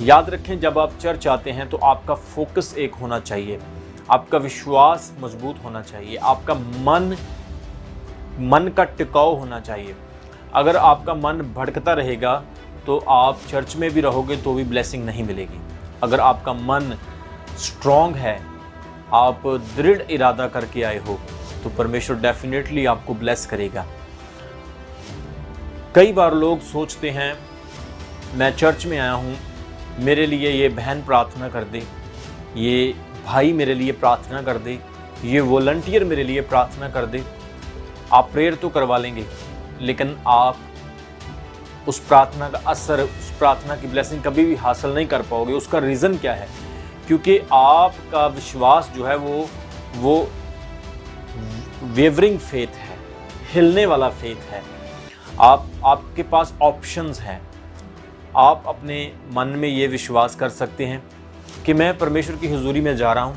याद रखें, जब आप चर्च आते हैं तो आपका फोकस एक होना चाहिए, आपका विश्वास मजबूत होना चाहिए, आपका मन का टिकाव होना चाहिए। अगर आपका मन भटकता रहेगा तो आप चर्च में भी रहोगे तो भी ब्लेसिंग नहीं मिलेगी। अगर आपका मन स्ट्रांग है, आप दृढ़ इरादा करके आए हो, तो परमेश्वर डेफिनेटली आपको ब्लेस करेगा। कई बार लोग सोचते हैं, मैं चर्च में आया हूँ, मेरे लिए ये बहन प्रार्थना कर दे, ये भाई मेरे लिए प्रार्थना कर दे, ये वॉलंटियर मेरे लिए प्रार्थना कर दे। आप प्रेयर तो करवा लेंगे, लेकिन आप उस प्रार्थना का असर, उस प्रार्थना की ब्लेसिंग कभी भी हासिल नहीं कर पाओगे। उसका रीज़न क्या है? क्योंकि आपका विश्वास जो है वो वेवरिंग फेथ है, हिलने वाला फेथ है। आपके पास ऑप्शंस हैं। आप अपने मन में ये विश्वास कर सकते हैं कि मैं परमेश्वर की हुजूरी में जा रहा हूँ।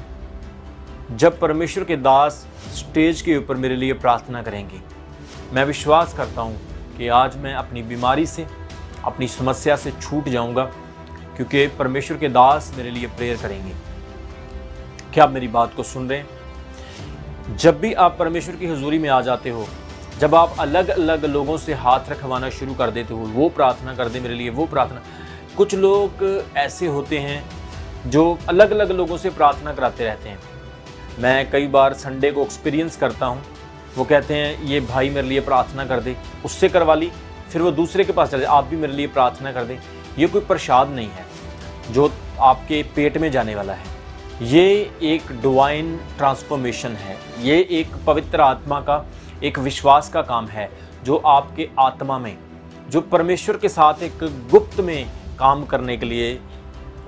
जब परमेश्वर के दास स्टेज के ऊपर मेरे लिए प्रार्थना करेंगे, मैं विश्वास करता हूँ कि आज मैं अपनी बीमारी से, अपनी समस्या से छूट जाऊँगा, क्योंकि परमेश्वर के दास मेरे लिए प्रेयर करेंगे। क्या आप मेरी बात को सुन रहे हैं? जब भी आप परमेश्वर की हुजूरी में आ जाते हो, जब आप अलग अलग लोगों से हाथ रखवाना शुरू कर देते हो, वो प्रार्थना कर दे मेरे लिए, वो प्रार्थना। कुछ लोग ऐसे होते हैं जो अलग अलग लोगों से प्रार्थना कराते रहते हैं। मैं कई बार संडे को एक्सपीरियंस करता हूँ, वो कहते हैं ये भाई मेरे लिए प्रार्थना कर दे, उससे करवा ली, फिर वो दूसरे के पास चले, आप भी मेरे लिए प्रार्थना कर दे। ये कोई प्रसाद नहीं है जो आपके पेट में जाने वाला है, ये एक डिवाइन ट्रांसफॉर्मेशन है, ये एक पवित्र आत्मा का, एक विश्वास का काम है जो आपके आत्मा में, जो परमेश्वर के साथ एक गुप्त में काम करने के लिए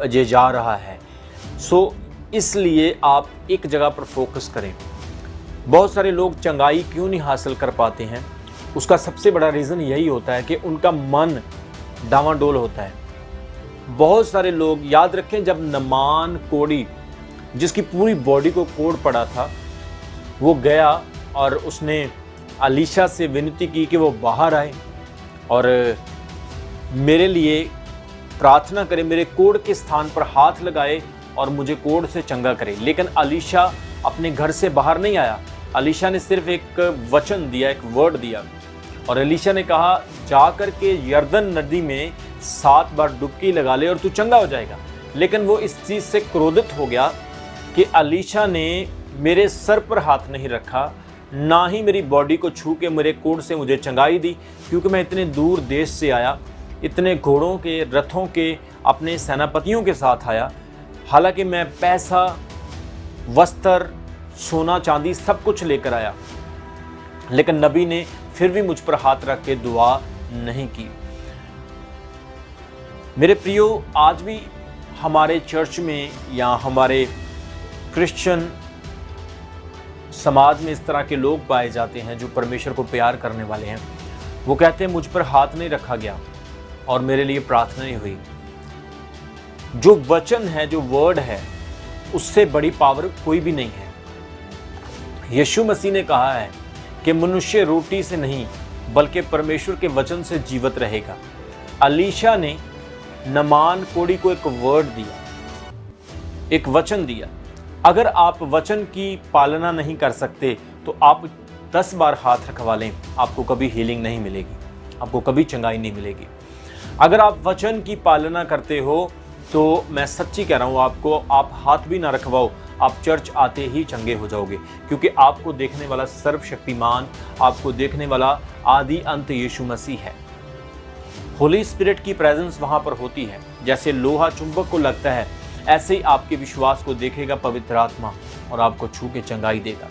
ये जा रहा है। सो इसलिए आप एक जगह पर फोकस करें। बहुत सारे लोग चंगाई क्यों नहीं हासिल कर पाते हैं? उसका सबसे बड़ा रीज़न यही होता है कि उनका मन डावाडोल होता है। बहुत सारे लोग, याद रखें, जब नमान कोढ़ी, जिसकी पूरी बॉडी को कोढ़ पड़ा था, वो गया और उसने अलीशा से विनती की कि वो बाहर आए और मेरे लिए प्रार्थना करे, मेरे कोढ़ के स्थान पर हाथ लगाए और मुझे कोढ़ से चंगा करे। लेकिन अलीशा अपने घर से बाहर नहीं आया। अलीशा ने सिर्फ एक वचन दिया, एक वर्ड दिया, और अलीशा ने कहा, जाकर के यर्दन नदी में 7 बार डुबकी लगा ले और तू चंगा हो जाएगा। लेकिन वो इस चीज़ से क्रोधित हो गया कि अलीशा ने मेरे सर पर हाथ नहीं रखा, ना ही मेरी बॉडी को छू के मेरे कोढ़ से मुझे चंगाई दी, क्योंकि मैं इतने दूर देश से आया, इतने घोड़ों के, रथों के, अपने सेनापतियों के साथ आया। हालांकि मैं पैसा, वस्त्र, सोना चांदी सब कुछ लेकर आया, लेकिन नबी ने फिर भी मुझ पर हाथ रख के दुआ नहीं की। मेरे प्रियो, आज भी हमारे चर्च में या हमारे क्रिश्चियन समाज में इस तरह के लोग पाए जाते हैं जो परमेश्वर को प्यार करने वाले हैं। वो कहते हैं मुझ पर हाथ नहीं रखा गया और मेरे लिए प्रार्थना नहीं हुई। जो वचन है, जो वर्ड है, उससे बड़ी पावर कोई भी नहीं है। यीशु मसीह ने कहा है कि मनुष्य रोटी से नहीं बल्कि परमेश्वर के वचन से जीवित रहेगा। अलीशा ने नमान कोढ़ी को एक वर्ड दिया, एक वचन दिया। अगर आप वचन की पालना नहीं कर सकते तो आप 10 बार हाथ रखवा लें, आपको कभी हीलिंग नहीं मिलेगी, आपको कभी चंगाई नहीं मिलेगी। अगर आप वचन की पालना करते हो तो मैं सच्ची कह रहा हूँ आपको, आप हाथ भी ना रखवाओ, आप चर्च आते ही चंगे हो जाओगे, क्योंकि आपको देखने वाला सर्वशक्तिमान, आपको देखने वाला आदि अंत यीशु मसीह है। होली स्पिरिट की प्रेजेंस वहाँ पर होती है। जैसे लोहा चुंबक को लगता है, ऐसे ही आपके विश्वास को देखेगा पवित्र आत्मा और आपको छू के चंगाई देगा।